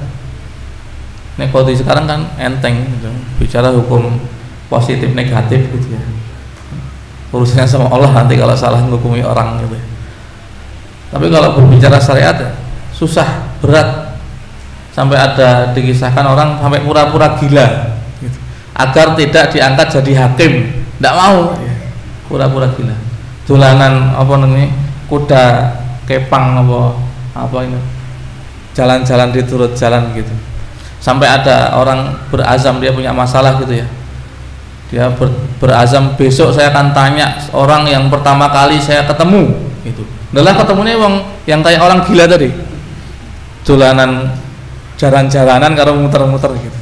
[SPEAKER 1] Nek qadhi sekarang kan enteng gitu, bicara hukum positif negatif gitu ya, urusannya sama Allah nanti kalau salah menghukumi orang gitu. Tapi kalau berbicara syariat ya, susah, berat, sampai ada dikisahkan orang sampai pura-pura gila gitu, agar tidak diangkat jadi hakim, tidak mau ya, pura-pura gila. Dolanan apa namanya, kuda kepang apa ini, jalan-jalan di turut jalan gitu. Sampai ada orang berazam, dia punya masalah gitu ya, dia berazam besok saya akan tanya orang yang pertama kali saya ketemu gitu. Adalah ketemunya yang kayak orang gila tadi, dolanan jalan-jalanan karo muter-muter gitu.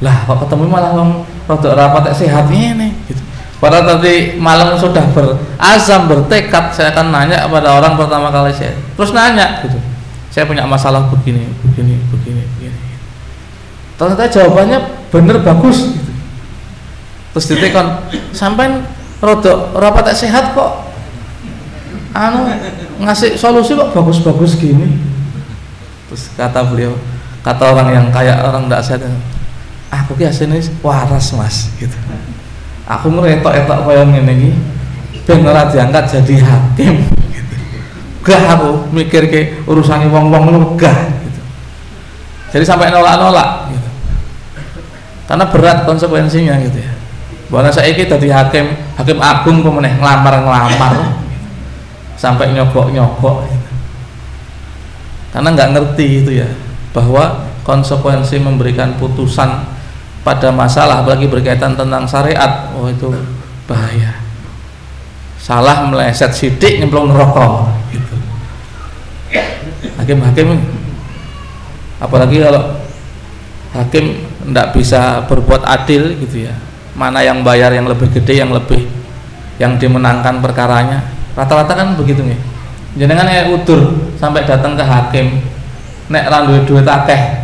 [SPEAKER 1] Lah kok ketemu malah wong rada rapat sehat ini gitu. Padahal tadi malam sudah berazam, bertekad saya akan nanya kepada orang pertama kali saya. Terus nanya gitu. Saya punya masalah begini. Ternyata jawabannya bener bagus gitu. Terus ditekon, sampean rodok rapat sehat kok. Ngasih solusi kok bagus-bagus gini. Terus kata beliau, kata orang yang kayak orang tidak sehat, aku ki asline waras Mas gitu. Aku ngeretok-etok kaya ngene iki ben ora diangkat jadi hakim gitu. Gah aku mikir ke urusane wong-wong lu gah gitu. Jadi sampai nolak-nolak gitu. Karena berat konsekuensinya gitu ya. Bahwa saiki dadi hakim agung kok meneh nglamar sampai nyogok gitu. Karena nggak ngerti itu ya, bahwa konsekuensi memberikan putusan pada masalah apalagi berkaitan tentang syariat, oh itu bahaya. Salah meleset sidik nyemplung neraka gitu. Hakim-hakim, apalagi kalau hakim tidak bisa berbuat adil gitu ya, mana yang bayar yang lebih gede, yang dimenangkan perkaranya, rata-rata kan begitu nih. Jenengan udur sampai datang ke hakim, nek ra duwe akeh,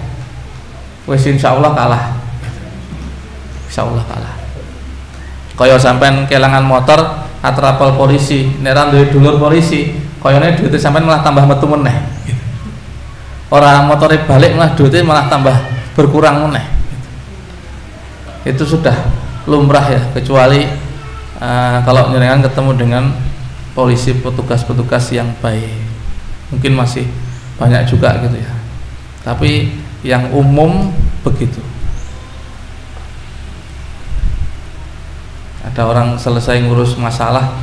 [SPEAKER 1] wis insyaallah kalah. Insyaallah kalah. Kaya sampean kelangan motor atrapal polisi, nek ra duwe dulur polisi, kayane duite sampean malah tambah metu meneh. Ora motore balik malah duite malah tambah berkurang meneh. Itu sudah lumrah ya, kecuali kalau jenengan ketemu dengan polisi petugas-petugas yang baik. Mungkin masih banyak juga gitu ya. Tapi yang umum begitu. Ada orang selesai ngurus masalah,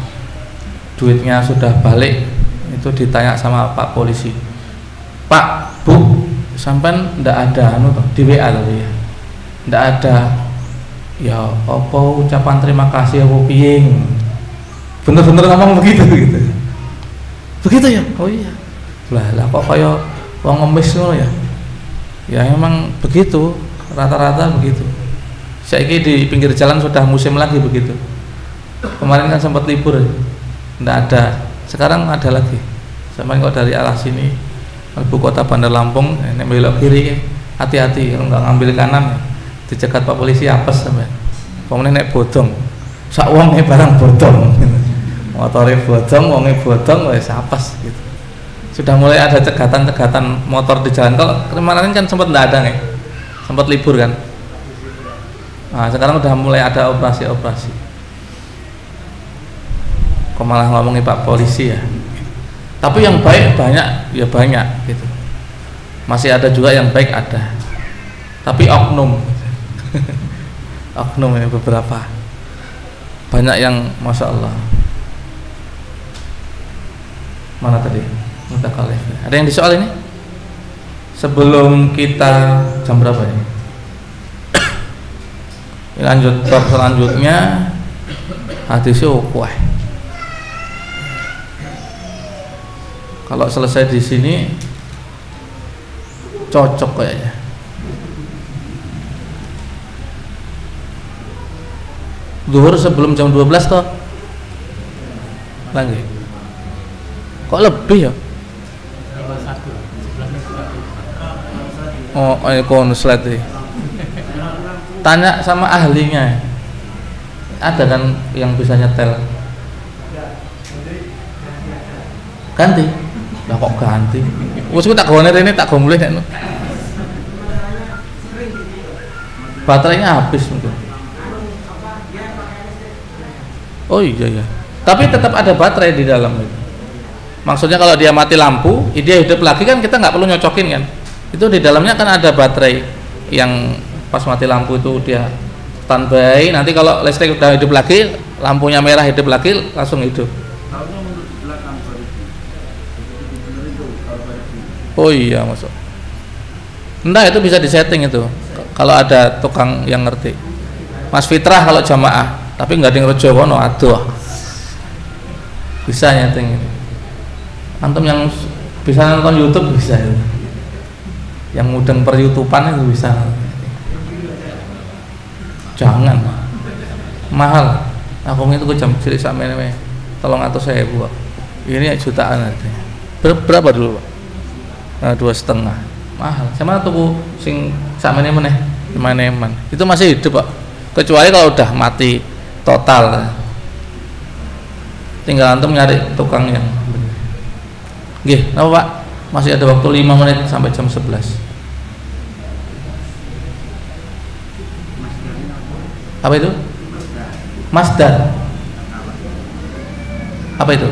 [SPEAKER 1] duitnya sudah balik, itu ditanya sama Pak polisi, Pak, Bu, sampean ndak ada di WA tadi ya, ndak ada ya apa ucapan terima kasih apa piye, bener-bener ngomong begitu gitu ya. Oh iya lah kok kayak wong ngemis ngono ya. Ya emang begitu, rata-rata begitu. Saiki di pinggir jalan sudah musim lagi begitu. Kemarin kan sempat libur, ndak ada. Sekarang ada lagi. Sampai kok dari arah sini, ibu kota Bandar Lampung, nek belok kiri, hati-hati kalau nggak ngambil kanan, dicegat Pak polisi apes sampai. Pokoknya nek bodong, sak wonge barang bodong, motore bodong, wonge bodong, wes apes gitu. Sudah mulai ada cegatan-cegatan motor di jalan. Kalau kemarin kan sempat nggak ada nih, sempat libur kan. Nah, sekarang udah mulai ada operasi-operasi. Kok malah ngomongin Pak polisi ya. Tapi yang baik banyak, ya banyak gitu. Masih ada juga yang baik ada. Tapi oknum, oknum ini beberapa. Banyak yang masya Allah. Mana tadi? Mutakalif. Ada yang disoal ini? Sebelum kita jam berapa ini? Lanjut bab selanjutnya, hadisnya ukuah. Kalau selesai di sini cocok kayaknya. Zuhur sebelum jam 12 toh lagi. Kok lebih ya? Oh, konslet. Tanya sama ahlinya. Ada kan yang bisa nyetel? Ganti. Lah kok ganti? Wes tak gone rene tak go mulih nek. Baterainya habis mungkin. Oh iya ya. Tapi tetap ada baterai di dalam itu. Maksudnya kalau dia mati lampu, dia hidup lagi kan kita nggak perlu nyocokin kan. Itu di dalamnya kan ada baterai yang pas mati lampu itu dia standby. Nanti kalau listrik udah hidup lagi, lampunya merah hidup lagi, langsung hidup. Oh iya masuk. Entah itu bisa disetting itu. Kalau ada tukang yang ngerti. Mas Fitrah kalau jamaah, tapi nggak ada yang rejo kono, aduh. Bisa nyeting. Antum yang bisa nonton YouTube bisa itu. Yang mudeng per YouTubean itu bisa. Jangan mahal. Aku itu jam cilik sampe ne 300.000 Pak. Ini jutaan aja. Berapa dulu Pak? 2,5. Mahal. Sama tuku sing samene meneh, eman-eman. Itu masih hidup Pak. Kecuali kalau udah mati total. Tinggal antum nyari tukang yang benar. Nggih, napa Pak? Masih ada waktu 5 menit sampai jam 11. Apa itu? Masdar. Apa itu?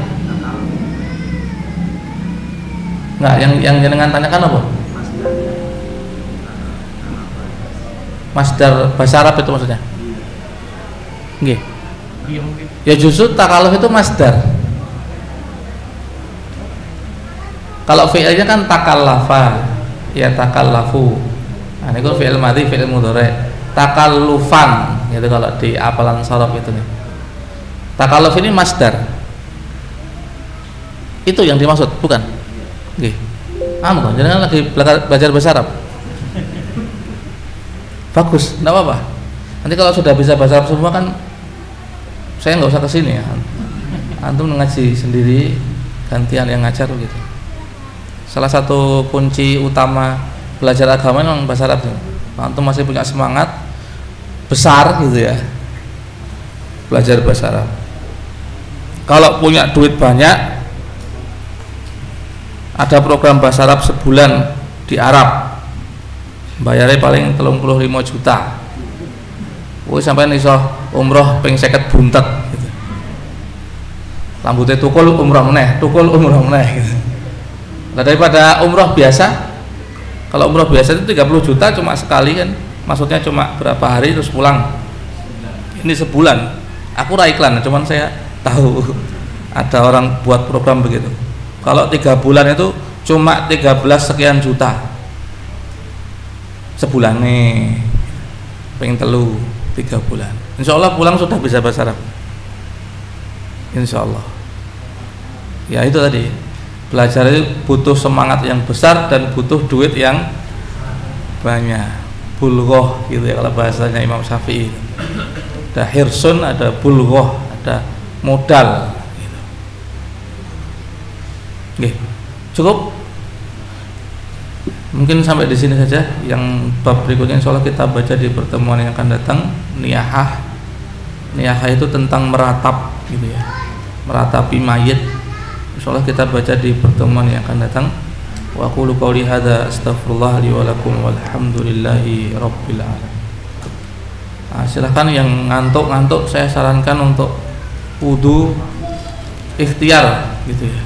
[SPEAKER 1] Enggak, yang jenengan tanyakan apa? Masdar bahasa Arab itu maksudnya? Nggih. Ya justru takaluf itu masdar. Kalau fi'ilnya kan takallafa, ya takallafu. Nah, ini kan fi'il madhi, fi'il mudhari. Takallufan, gitu kalau di apalan sorof itu nih. Takalluf ini masdar. Itu yang dimaksud, bukan? Nggih. Anu kan, jangan lagi belajar bahasa Arab. Bagus, enggak apa-apa. Nanti kalau sudah bisa bahasa Arab semua kan saya nggak usah kesini ya. Antum ngaji sendiri, gantian yang ngajar gitu. Salah satu kunci utama belajar agama memang bahasa Arab. Antum masih punya semangat besar gitu ya, belajar bahasa Arab. Kalau punya duit banyak, ada program bahasa Arab sebulan di Arab, bayarnya paling 35 juta. Woi sampai iso umroh ping 50 buntet gitu. Rambutnya tukul umroh meneh, tukul umroh meneh gitu. Nah, daripada umroh biasa, kalau umroh biasa itu 30 juta cuma sekali kan, maksudnya cuma berapa hari terus pulang. Ini sebulan. Aku ra iklan, cuman saya tahu ada orang buat program begitu. Kalau 3 bulan itu cuma 13 sekian juta sebulan nih, pengen telu 3 bulan. Insya Allah pulang sudah bisa bahasa Arab. Insya Allah. Ya itu tadi, belajar itu butuh semangat yang besar dan butuh duit yang banyak. Bulghoh gitu ya kalau bahasanya Imam Syafi'i. Ada hirsun, ada bulghoh, ada modal. Gitu. Oke, cukup. Mungkin sampai di sini saja. Yang bab berikutnya insya Allah kita baca di pertemuan yang akan datang. Niyahah. Niyahah itu tentang meratap gitu ya, meratapi mayit. Insya Allah kita baca di pertemuan yang akan datang. Wa aqulu qouli hadza astaghfirullah li wa lakum walhamdulillahi rabbil alamin. Nah, silahkan yang ngantuk-ngantuk saya sarankan untuk wudu ikhtiar gitu ya.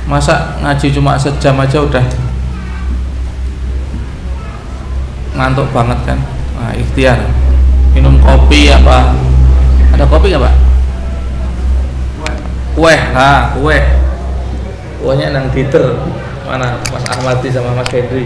[SPEAKER 1] Masa ngaji cuma sejam aja udah ngantuk banget kan? Nah, ikhtiar. Minum kopi apa? Ada kopi nggak Pak? Kue, nah kue. Kuenya nang diter. Mana Mas Ahmadi sama Mas Henry?